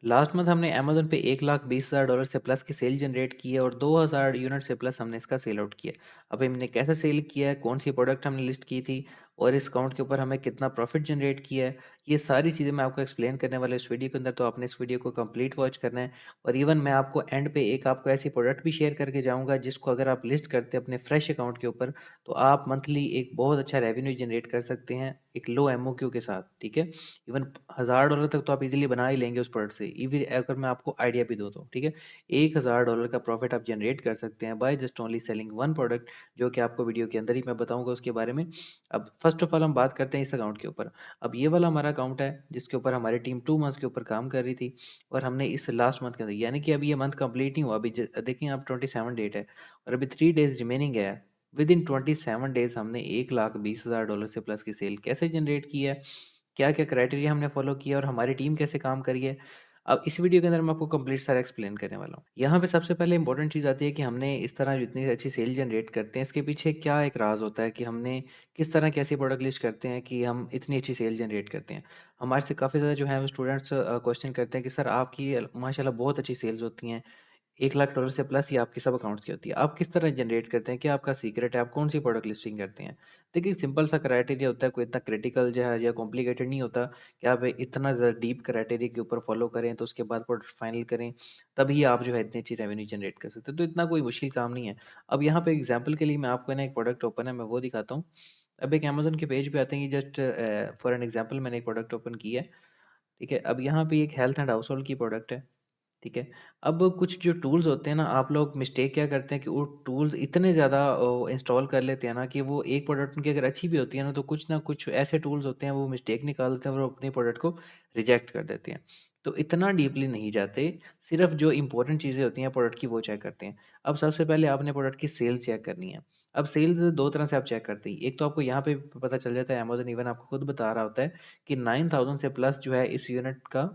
Last month हमने Amazon पे $1,20,000 से प्लस की सेल जनरेट की है और 2000 यूनिट से प्लस हमने इसका सेल आउट किया है। अब हमने कैसे सेल किया है, कौन सी प्रोडक्ट हमने लिस्ट की थी और इस अकाउंट के ऊपर हमें कितना प्रॉफिट जनरेट किया है, ये सारी चीज़ें मैं आपको एक्सप्लेन करने वाला हूँ इस वीडियो के अंदर। तो आपने इस वीडियो को कंप्लीट वॉच करना है और इवन मैं आपको एंड पे एक आपको ऐसी प्रोडक्ट भी शेयर करके जाऊँगा जिसको अगर आप लिस्ट करते हैं अपने फ्रेश अकाउंट के ऊपर, तो आप मंथली एक बहुत अच्छा रेवेन्यू जनरेट कर सकते हैं एक लो एमओक्यू के साथ, ठीक है। इवन $1000 तक तो आप इजीली बना ही लेंगे उस प्रोडक्ट से। इवन अगर मैं आपको आइडिया भी दूँ तो, ठीक है, $1000 का प्रॉफिट आप जनरेट कर सकते हैं by just only selling one product, जो कि आपको वीडियो के अंदर ही मैं बताऊंगा उसके बारे में। अब फर्स्ट ऑफ ऑल हम बात करते हैं इस अकाउंट के ऊपर। अब ये वाला हमारा अकाउंट है जिसके ऊपर हमारी टीम 2 मंथ्स के ऊपर काम कर रही थी और हमने इस लास्ट मंथ के अंदर, यानी कि अभी ये मंथ कंप्लीट नहीं हुआ, अभी देखें आप 27 डेट है और अभी 3 डेज रिमेनिंग है। विद इन 27 डेज हमने $1,20,000 से प्लस की सेल कैसे जनरेट की है, क्या-क्या क्राइटेरिया हमने फॉलो किया और हमारी टीम कैसे काम करी है। अब इस वीडियो के अंदर मैं आपको कंप्लीट सारा एक्सप्लेन करने वाला हूँ। यहाँ पे सबसे पहले इंपॉर्टेंट चीज़ आती है कि हमने इस तरह जो इतनी अच्छी सेल जनरेट करते हैं, इसके पीछे क्या एक राज होता है कि हमने किस तरह की ऐसी प्रोडक्ट लिस्ट करते हैं कि हम इतनी अच्छी सेल जनरेट करते हैं। हमारे से काफ़ी ज़्यादा जो है वो स्टूडेंट्स क्वेश्चन करते हैं कि सर आपकी माशाल्लाह बहुत अच्छी सेल्स होती हैं, $1,00,000 से प्लस ही आपकी सब अकाउंट्स की होती है। आप किस तरह जनरेट करते हैं? क्या आपका सीक्रेट है? आप कौन-सी प्रोडक्ट लिस्टिंग करते हैं? देखिए सिंपल सा क्राइटेरिया होता है, कोई इतना क्रिटिकल जो है या कॉम्प्लिकेटेड नहीं होता कि आप इतना ज़्यादा डीप क्राइटेरिया के ऊपर फॉलो करें, तो उसके बाद प्रोडक्ट फाइनल करें, तभी आप जो है इतनी अच्छी रेवेन्यू जनरेट कर सकते हैं। तो इतना कोई मुश्किल काम नहीं है। अब यहाँ पे एग्ज़ाम्पल के लिए मैं आपको ना एक प्रोडक्ट ओपन है, मैं वो दिखाता हूँ। अब एक अमेज़न के पेज पे आते हैं कि जस्ट फॉर एन एग्ज़ाम्पल मैंने एक प्रोडक्ट ओपन की है, ठीक है? अब यहाँ पे एक हेल्थ एंड हाउसहोल्ड की प्रोडक्ट है। ठीक है। अब कुछ जो टूल्स होते हैं ना, आप लोग मिस्टेक क्या करते हैं कि वो टूल्स इतने ज़्यादा इंस्टॉल कर लेते हैं ना कि वो एक प्रोडक्ट उनकी अगर अच्छी भी होती है ना कुछ ऐसे टूल्स होते हैं वो मिस्टेक निकाल देते हैं और वो अपने प्रोडक्ट को रिजेक्ट कर देते हैं। तो इतना डीपली नहीं जाते, सिर्फ जो इंपॉर्टेंट चीज़ें होती हैं प्रोडक्ट की वो चेक करते हैं। अब सबसे पहले आपने प्रोडक्ट की सेल्स चेक करनी है। अब सेल्स 2 तरह से आप चेक करते हैं। एक तो आपको यहाँ पे पता चल जाता है, अमेज़न इवन आपको खुद बता रहा होता है कि 9000 से प्लस जो है इस यूनिट का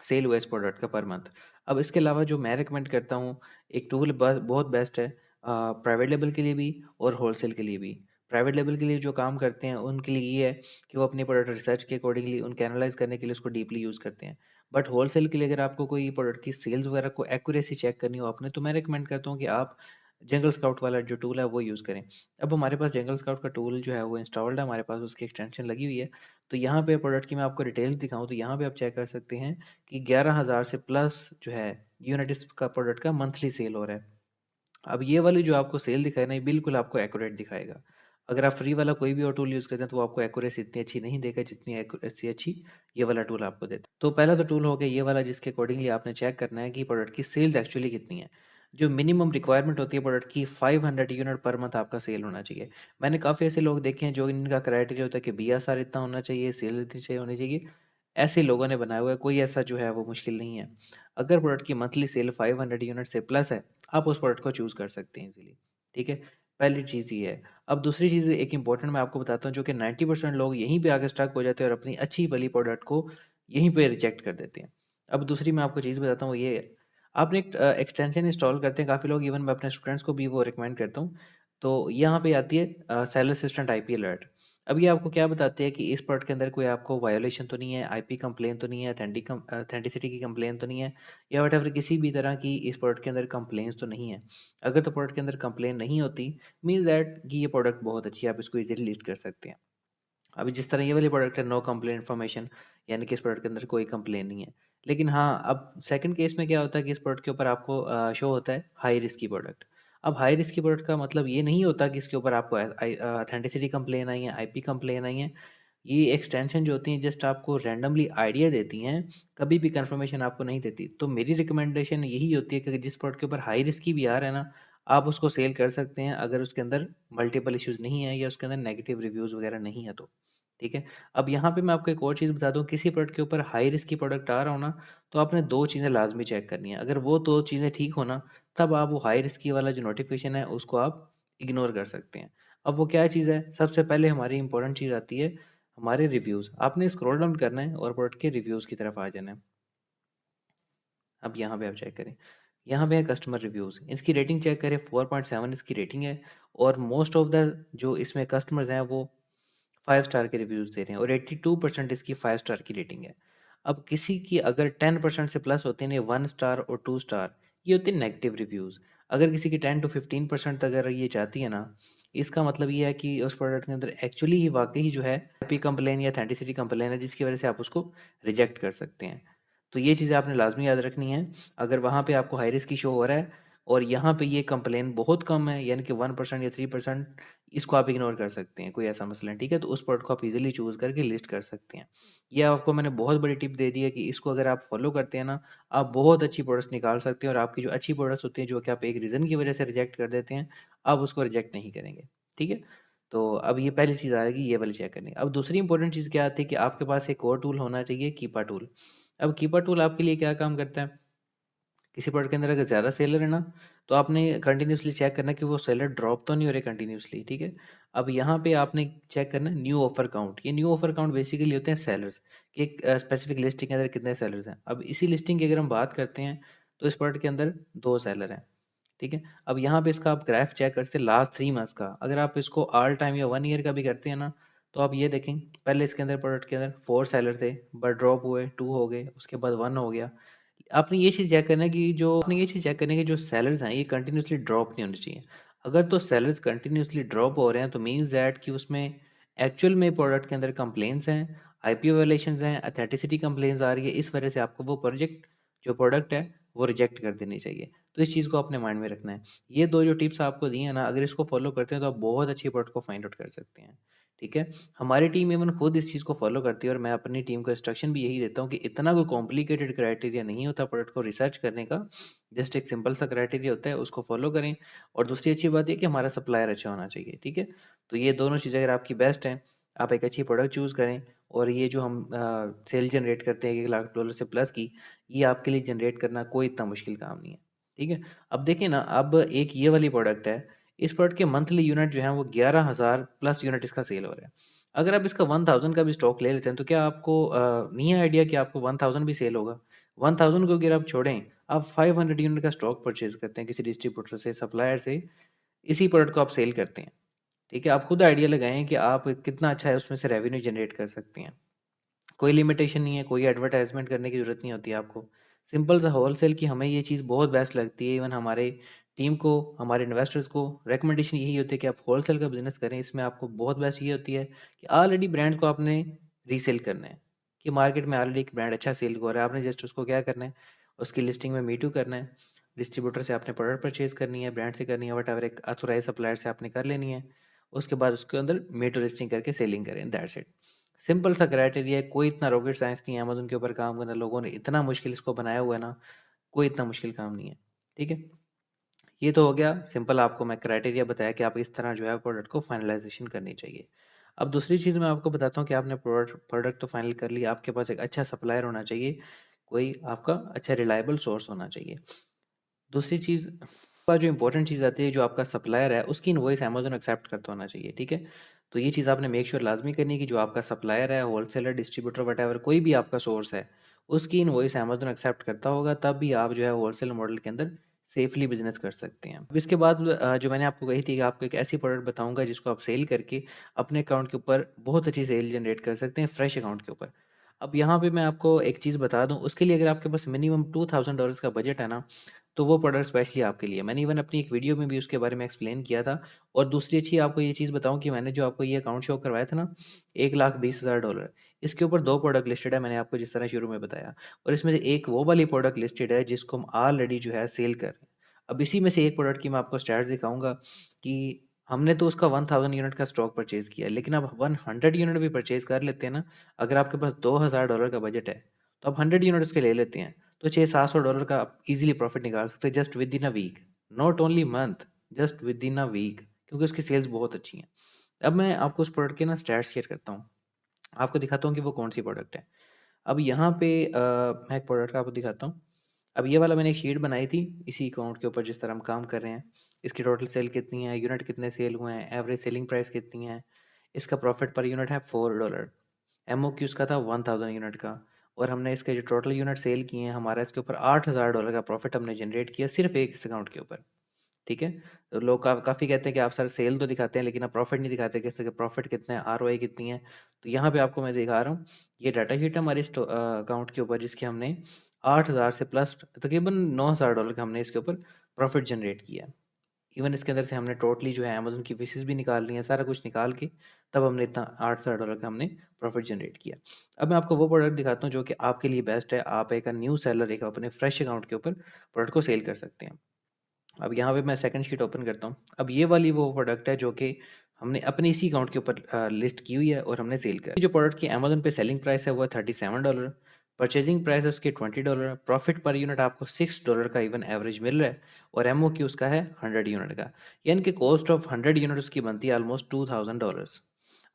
सेल हुआ इस प्रोडक्ट का पर मंथ। अब इसके अलावा जो मैं रिकमेंड करता हूँ, एक टूल बहुत बेस्ट है प्राइवेट लेबल के लिए भी और होलसेल के लिए भी। प्राइवेट लेबल के लिए जो काम करते हैं उनके लिए ये है कि वो अपने प्रोडक्ट रिसर्च के अकॉर्डिंगली उनको एनालाइज करने के लिए उसको डीपली यूज़ करते हैं। बट होलसेल के लिए अगर आपको कोई प्रोडक्ट की सेल्स वगैरह को एक्यूरेसी चेक करनी हो आपने, तो मैं रिकमेंड करता हूँ कि आप जंगल स्काउट वाला जो टूल है वो यूज़ करें। अब हमारे पास जंगल स्काउट का टूल जो है वो इंस्टॉल्ड है, हमारे पास उसकी एक्सटेंशन लगी हुई है। तो यहाँ पे प्रोडक्ट की मैं आपको डिटेल दिखाऊँ तो यहाँ पे आप चेक कर सकते हैं कि 11,000 से प्लस जो है यूनिट इसका प्रोडक्ट का मंथली सेल हो रहा है। अब ये वाली जो आपको सेल दिखाई ना, ये बिल्कुल आपको एक्यूरेट दिखाएगा। अगर आप फ्री वाला कोई भी और टूल यूज़ करते हैं तो वो आपको एक्यूरेसी इतनी अच्छी नहीं देगा जितनी एक्यूरेसी अच्छी ये वाला टूल आपको देता है। तो पहला तो टूल हो गया ये वाला जिसके अकॉर्डिंगली आपने चेक करना है कि प्रोडक्ट की सेल्स एक्चुअली कितनी है। जो मिनिमम रिक्वायरमेंट होती है प्रोडक्ट की 500 यूनिट पर मंथ आपका सेल होना चाहिए। मैंने काफ़ी ऐसे लोग देखे हैं जो इनका क्राइटेरिया होता है कि BSR इतना होना चाहिए, सेल इतनी चाहिए होनी चाहिए। ऐसे लोगों ने बनाया हुआ है, कोई ऐसा जो है वो मुश्किल नहीं है। अगर प्रोडक्ट की मंथली सेल 500 यूनिट से प्लस है, आप उस प्रोडक्ट को चूज़ कर सकते हैं ईज़िली, ठीक है? पहली चीज़ ये है। अब दूसरी चीज़ एक इम्पोर्टेंट मैं आपको बताता हूँ जो कि 90% लोग यहीं पे आके स्टक हो जाते हैं और अपनी अच्छी भली प्रोडक्ट को यहीं पे रिजेक्ट कर देते हैं। अब दूसरी मैं आपको चीज़ बताता हूँ, वो ये है, आपने एक एक्सटेंशन इंस्टॉल करते हैं काफ़ी लोग, इवन मैं अपने स्टूडेंट्स को भी वो रिकमेंड करता हूँ। तो यहाँ पे आती है सेल असिस्टेंट आईपी अलर्ट। अब ये आपको क्या बताती है कि इस प्रोडक्ट के अंदर कोई आपको वायोलेशन तो नहीं है, आईपी कंप्लेन तो नहीं है, ऑथेंटिसिटी की कंप्लेन तो नहीं है, या व्हाटएवर किसी भी तरह की इस प्रोडक्ट के अंदर कंप्लेंट्स तो नहीं है। अगर तो प्रोडक्ट के अंदर कंप्लेन नहीं होती, मीन्स दैट कि ये प्रोडक्ट बहुत अच्छी है, आप इसको इजीली लिस्ट कर सकते हैं। अभी जिस तरह ये वाली प्रोडक्ट है, नो कंप्लेन इन्फॉर्मेशन, यानी कि इस प्रोडक्ट के अंदर कोई कंप्लेन नहीं है। लेकिन हाँ, अब सेकंड केस में क्या होता है कि इस प्रोडक्ट के ऊपर आपको शो होता है हाई रिस्क की प्रोडक्ट। अब हाई रिस्क की प्रोडक्ट का मतलब ये नहीं होता कि इसके ऊपर आपको ऑथेंटिसिटी कंप्लेन आई है, आईपी कंप्लेन आई है। ये एक्सटेंशन जो होती हैं जस्ट आपको रैंडमली आइडिया देती हैं, कभी भी कंफर्मेशन आपको नहीं देती। तो मेरी रिकमेंडेशन यही होती है कि जिस प्रोडक्ट के ऊपर हाई रिस्क की भी आ रहा है ना, आप उसको सेल कर सकते हैं अगर उसके अंदर मल्टीपल इश्यूज़ नहीं है या उसके अंदर नेगेटिव रिव्यूज़ वगैरह नहीं है तो। ठीक है? अब यहाँ पे मैं आपको एक और चीज़ बता दूँ, किसी प्रोडक्ट के ऊपर हाई रिस्क की प्रोडक्ट आ रहा हो ना, तो आपने 2 चीज़ें लाज़मी चेक करनी है। अगर वो 2 चीज़ें ठीक हो ना, तब आप वो हाई रिस्क की वाला जो नोटिफ़िकेशन है उसको आप इग्नोर कर सकते हैं। अब वो क्या चीज़ है? सबसे पहले हमारी इंपॉर्टेंट चीज़ आती है हमारे रिव्यूज़। आपने स्क्रॉल डाउन करना है और प्रोडक्ट के रिव्यूज़ की तरफ आ जाना है। अब यहाँ पे आप चेक करें, यहाँ पे है कस्टमर रिव्यूज़, इसकी रेटिंग चेक करें, 4.7 इसकी रेटिंग है और मोस्ट ऑफ द जो इसमें कस्टमर्स हैं वो 5 स्टार के रिव्यूज़ दे रहे हैं और 82% इसकी 5 स्टार की रेटिंग है। अब किसी की अगर 10% से प्लस होते हैं 1 स्टार और 2 स्टार, ये होते हैं नेगेटिव रिव्यूज़। अगर किसी की 10 to 15% अगर ये जाती है ना, इसका मतलब ये है कि उस प्रोडक्ट के अंदर एक्चुअली ही वाकई जो है हैप्पी कंप्लेन या ऑथेंटिसिटी कंप्लेन है, जिसकी वजह से आप उसको रिजेक्ट कर सकते हैं। तो ये चीज़ें आपने लाजमी याद रखनी है। अगर वहाँ पे आपको हाई रिस्क इशू हो रहा है और यहाँ पे ये कंप्लेन बहुत कम है, यानी कि 1% या 3%, इसको आप इग्नोर कर सकते हैं, कोई ऐसा मसला नहीं, ठीक है? तो उस प्रोडक्ट को आप इजीली चूज़ करके लिस्ट कर सकते हैं। ये आपको मैंने बहुत बड़ी टिप दे दी है कि इसको अगर आप फॉलो करते हैं ना, आप बहुत अच्छी प्रोडक्ट्स निकाल सकते हैं और आपकी जो अच्छी प्रोडक्ट्स होती हैं, जो कि आप एक रीज़न की वजह से रिजेक्ट कर देते हैं, आप उसको रिजेक्ट नहीं करेंगे, ठीक है? तो अब ये पहली चीज़ आएगी, ये वाली चेक करनी है। अब दूसरी इंपॉर्टेंट चीज़ क्या आती है कि आपके पास एक और टूल होना चाहिए, कीपा टूल। अब कीपा टूल आपके लिए क्या काम करता है? किसी प्रोडक्ट के अंदर अगर ज़्यादा सेलर है ना, तो आपने कंटिन्यूअसली चेक करना है कि वो सेलर ड्रॉप तो नहीं हो रहे कंटिन्यूअसली, ठीक है? अब यहाँ पे आपने चेक करना है न्यू ऑफर काउंट। ये न्यू ऑफर काउंट बेसिकली होते हैं सेलर्स, कि एक स्पेसिफिक लिस्टिंग के अंदर कितने सेलर्स हैं। अब इसी लिस्टिंग की अगर हम बात करते हैं, तो इस प्रोडक्ट के अंदर 2 सेलर हैं, ठीक है? अब यहाँ पे इसका आप ग्राफ चेक कर सकते हैं लास्ट 3 मंथ्स का। अगर आप इसको ऑल टाइम या 1 ईयर का भी करते हैं ना, तो आप ये देखें, पहले इसके अंदर प्रोडक्ट के अंदर 4 सेलर थे, बट ड्रॉप हुए, 2 हो गए, उसके बाद 1 हो गया। आपने ये चीज़ चेक करना है कि जो सेलर्स हैं ये कंटिन्यूअसली ड्रॉप नहीं होने चाहिए। अगर तो सेलर्स कंटिन्यूअसली ड्रॉप हो रहे हैं, तो मीन्स दैट कि उसमें एक्चुअल में प्रोडक्ट के अंदर कंप्लेंट्स हैं, आईपीओ वायलेशंस हैं, ऑथेंटिसिटी कंप्लेंट्स आ रही है, इस वजह से आपको वो जो प्रोडक्ट है वो रिजेक्ट कर देनी चाहिए। तो इस चीज़ को अपने माइंड में रखना है। ये 2 जो टिप्स आपको दी हैं ना, अगर इसको फॉलो करते हैं तो आप बहुत अच्छी प्रोडक्ट को फाइंड आउट कर सकते हैं, ठीक है? हमारी टीम इवन खुद इस चीज़ को फॉलो करती है और मैं अपनी टीम को इंस्ट्रक्शन भी यही देता हूँ कि इतना कोई कॉम्प्लिकेटेड क्राइटेरिया नहीं होता प्रोडक्ट को रिसर्च करने का। जस्ट एक सिंपल सा क्राइटेरिया होता है, उसको फॉलो करें। और दूसरी अच्छी बात ये कि हमारा सप्लायर अच्छा होना चाहिए, ठीक है? तो ये दोनों चीज़ें अगर आपकी बेस्ट हैं, आप एक अच्छी प्रोडक्ट चूज़ करें। और ये जो हम सेल जनरेट करते हैं $1 लाख से प्लस की, ये आपके लिए जनरेट करना कोई इतना मुश्किल काम नहीं है, ठीक है? अब देखिए ना, अब एक ये वाली प्रोडक्ट है, इस प्रोडक्ट के मंथली यूनिट जो हैं वो 11,000 प्लस यूनिट इसका सेल हो रहा है। अगर आप इसका 1000 का भी स्टॉक ले लेते हैं, तो क्या आपको नहीं है आइडिया कि आपको 1000 भी सेल होगा? 1000 को अगर आप छोड़ें, आप 500 यूनिट का स्टॉक परचेज़ करते हैं किसी डिस्ट्रीब्यूटर से, सप्लायर से, इसी प्रोडक्ट को आप सेल करते हैं, ठीक है? आप खुद आइडिया लगाएँ कि आप कितना अच्छा है उसमें से रेवेन्यू जनरेट कर सकते हैं। कोई लिमिटेशन नहीं है, कोई एडवर्टाइज़मेंट करने की ज़रूरत नहीं होती है आपको। सिंपल सा होलसेल की हमें ये चीज़ बहुत बेस्ट लगती है। इवन हमारे टीम को, हमारे इन्वेस्टर्स को रिकमेंडेशन यही होती है कि आप होलसेल का बिज़नेस करें। इसमें आपको बहुत बेस्ट ये होती है कि ऑलरेडी ब्रांड को आपने रीसेल करना है, कि मार्केट में ऑलरेडी एक ब्रांड अच्छा सेल हो रहा है। आपने जस्ट उसको क्या करना है, उसकी लिस्टिंग में मी टू करना है। डिस्ट्रीब्यूटर से आपने प्रोडक्ट परचेज़ करनी है, ब्रांड से करनी है, व्हाटएवर, एक ऑथोराइज़्ड सप्लायर से आपने कर लेनी है। उसके बाद उसके अंदर मी टू लिस्टिंग करके सेलिंग करें, दैट्स इट। सिंपल सा क्राइटेरिया है, कोई इतना रॉकेट साइंस नहीं है। अमेज़न के ऊपर काम करना, लोगों ने इतना मुश्किल इसको बनाया हुआ है ना, कोई इतना मुश्किल काम नहीं है, ठीक है? ये तो हो गया सिंपल, आपको मैं क्राइटेरिया बताया कि आप इस तरह जो है प्रोडक्ट को फाइनलाइज़ेशन करनी चाहिए। अब दूसरी चीज़ मैं आपको बताता हूँ कि आपने प्रोडक्ट तो फाइनल कर लिया, आपके पास एक अच्छा सप्लायर होना चाहिए, कोई आपका अच्छा रिलायबल सोर्स होना चाहिए। दूसरी चीज़ का जो इम्पोर्टेंट चीज़ आती है, जो आपका सप्लायर है उसकी इनवॉइस अमेज़न एक्सेप्ट करता होना चाहिए, ठीक है? तो ये चीज़ आपने मेक श्योर लाज़मी करनी है कि जो आपका सप्लायर है, होलसेलर, डिस्ट्रीब्यूटर, व्हाटएवर, कोई भी आपका सोर्स है, उसकी इनवॉइस अमेज़न एक्सेप्ट करता होगा, तब भी आप जो है होलसेल मॉडल के अंदर सेफली बिज़नेस कर सकते हैं। अब इसके बाद जो मैंने आपको कही थी कि आपको एक ऐसी प्रोडक्ट बताऊँगा जिसको आप सेल करके अपने अकाउंट के ऊपर बहुत अच्छी सेल जनरेट कर सकते हैं, फ्रेश अकाउंट के ऊपर। अब यहाँ पे मैं आपको एक चीज़ बता दूँ, उसके लिए अगर आपके पास मिनिमम $2000 का बजट है ना, तो वो प्रोडक्ट स्पेशली आपके लिए। मैंने इवन अपनी एक वीडियो में भी उसके बारे में एक्सप्लेन किया था। और दूसरी अच्छी आपको ये चीज़ बताऊँ कि मैंने जो आपको ये अकाउंट शो करवाया था ना, $1,20,000, इसके ऊपर 2 प्रोडक्ट लिस्टेड है, मैंने आपको जिस तरह शुरू में बताया। और इसमें से एक वो वाली प्रोडक्ट लिस्टेड है जिसको हम ऑलरेडी जो है सेल कर रहे हैं। अब इसी में से एक प्रोडक्ट की मैं आपको स्टैट्स दिखाऊँगा कि हमने तो उसका 1000 यूनिट का स्टॉक परचेज़ किया, लेकिन अब 100 यूनिट भी परचेज़ कर लेते हैं ना, अगर आपके पास $2000 का बजट है, तो आप 100 यूनिट उसके ले लेते हैं, तो $600-700 का आप इजीली प्रॉफिट निकाल सकते हैं just within a week, not only month, just within a week, क्योंकि उसकी सेल्स बहुत अच्छी हैं। अब मैं आपको उस प्रोडक्ट के ना स्टैट्स शेयर करता हूँ, आपको दिखाता हूँ कि वो कौन सी प्रोडक्ट है। अब यहाँ पे मैं एक प्रोडक्ट आपको दिखाता हूँ। अब ये वाला मैंने एक शीट बनाई थी इसी अकाउंट के ऊपर जिस तरह हम काम कर रहे हैं। इसकी टोटल सेल कितनी है, यूनिट कितने सेल हुए हैं, एवरेज सेलिंग प्राइस कितनी है, इसका प्रॉफिट पर यूनिट है $4, एमओक्यू इसका था 1000 यूनिट का। और हमने इसके जो टोटल यूनिट सेल किए हैं, हमारा इसके ऊपर $8000 का प्रॉफिट हमने जनरेट किया सिर्फ एक इस अकाउंट के ऊपर, ठीक है? तो लोग काफ़ी कहते हैं कि आप सर सेल तो दिखाते हैं लेकिन आप प्रॉफ़िट नहीं दिखाते, कहते हैं कि प्रॉफ़िट कितना है, आरओआई कितनी है। तो यहाँ पे आपको मैं दिखा रहा हूँ, ये डाटा शीट है हमारे अकाउंट के ऊपर, जिसके हमने 8,000 से प्लस तकरीबन $9,000 का हमने इसके ऊपर प्रॉफ़िट जनरेट किया है। इवन इसके अंदर से हमने टोटली जो है अमेज़न की फ़ीसेस भी निकाल ली हैं, सारा कुछ निकाल के तब हमने इतना $8,000 का हमने प्रॉफ़िट जनरेट किया। अब मैं आपको वो प्रोडक्ट दिखाता हूँ जो कि आपके लिए बेस्ट है। आप एक न्यू सेलर, एक अपने फ्रेश अकाउंट के ऊपर प्रोडक्ट को सेल कर सकते हैं। अब यहाँ पे मैं सेकंड शीट ओपन करता हूँ। अब ये वाली वो प्रोडक्ट है जो कि हमने अपने इसी अकाउंट के ऊपर लिस्ट की हुई है और हमने सेल कर, जो प्रोडक्ट की अमेज़न पे सेलिंग प्राइस है वो है $37, परचेजिंग प्राइस है उसके $20, प्रॉफिट पर यूनिट आपको $6 का इवन एवरेज मिल रहा है और एमओक्यू उसका है 100 यूनिट का, यानी कि कॉस्ट ऑफ 100 यूनिट उसकी बनती है ऑलमोस्ट $2,000।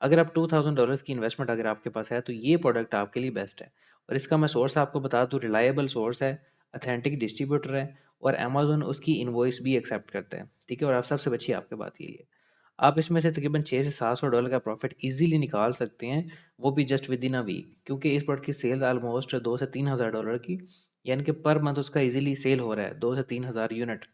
अगर आप $2,000 की इन्वेस्टमेंट अगर आपके पास है तो ये प्रोडक्ट आपके लिए बेस्ट है। और इसका मैं सोर्स आपको बता दूँ, रिलायबल सोर्स है, अथेंटिक डिस्ट्रीब्यूटर है और अमेज़न उसकी इनवॉइस भी एक्सेप्ट करता है, ठीक है? और आप सबसे अच्छी आपके बात यही है, आप इसमें से तकरीबन 6 से $700 का प्रॉफिट ईज़िली निकाल सकते हैं, वो भी just within a week, क्योंकि इस प्रोडक्ट की सेल ऑलमोस्ट 2 से $3,000 की, यानी कि पर मंथ उसका ईज़िली सेल हो रहा है 2 से 3,000 यूनिट।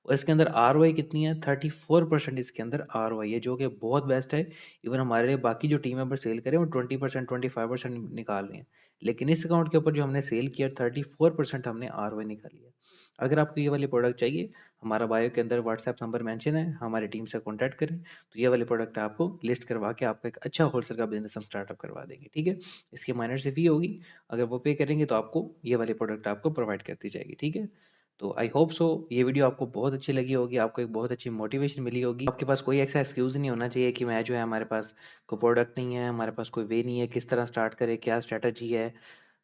और इसके अंदर आरओआई कितनी है? 34% इसके अंदर आरओआई है, जो कि बहुत बेस्ट है। इवन हमारे लिए बाकी जो टीम मेंबर सेल करें वो 20%, 25% निकाल रहे हैं, लेकिन इस अकाउंट के ऊपर जो हमने सेल किया 34% हमने आरओआई निकाली है। अगर आपको ये वाली प्रोडक्ट चाहिए, हमारा बायो के अंदर व्हाट्सएप नंबर मेंशन है, हमारी टीम से कॉन्टैक्ट करें, तो ये वाले प्रोडक्ट आपको लिस्ट करवा के आपको एक अच्छा होलसेल का बिजनेस हम स्टार्टअप करवा देंगे, ठीक है? इसकी माइनर सी फी होगी, अगर वो पे करेंगे तो आपको ये वाली प्रोडक्ट आपको प्रोवाइड करती जाएगी, ठीक है? तो आई होप सो ये वीडियो आपको बहुत अच्छी लगी होगी, आपको एक बहुत अच्छी मोटिवेशन मिली होगी। आपके पास कोई ऐसा एक्सक्यूज़ नहीं होना चाहिए कि मैं जो है हमारे पास कोई प्रोडक्ट नहीं है, हमारे पास कोई वे नहीं है, किस तरह स्टार्ट करें, क्या स्ट्रैटेजी है।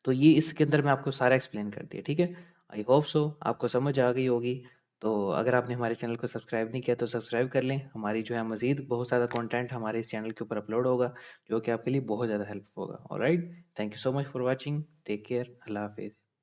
तो ये इसके अंदर मैं आपको सारा एक्सप्लेन कर दिया, ठीक है? आई होप सो आपको समझ आ गई होगी। तो अगर आपने हमारे चैनल को सब्सक्राइब नहीं किया तो सब्सक्राइब कर लें। हमारी जो है मज़ीद बहुत ज़्यादा कंटेंट हमारे इस चैनल के ऊपर अपलोड होगा, जो कि आपके लिए बहुत ज़्यादा हेल्पफुल होगा। Alright, thank you so much for watching, take care, अल्लाह हाफिज़।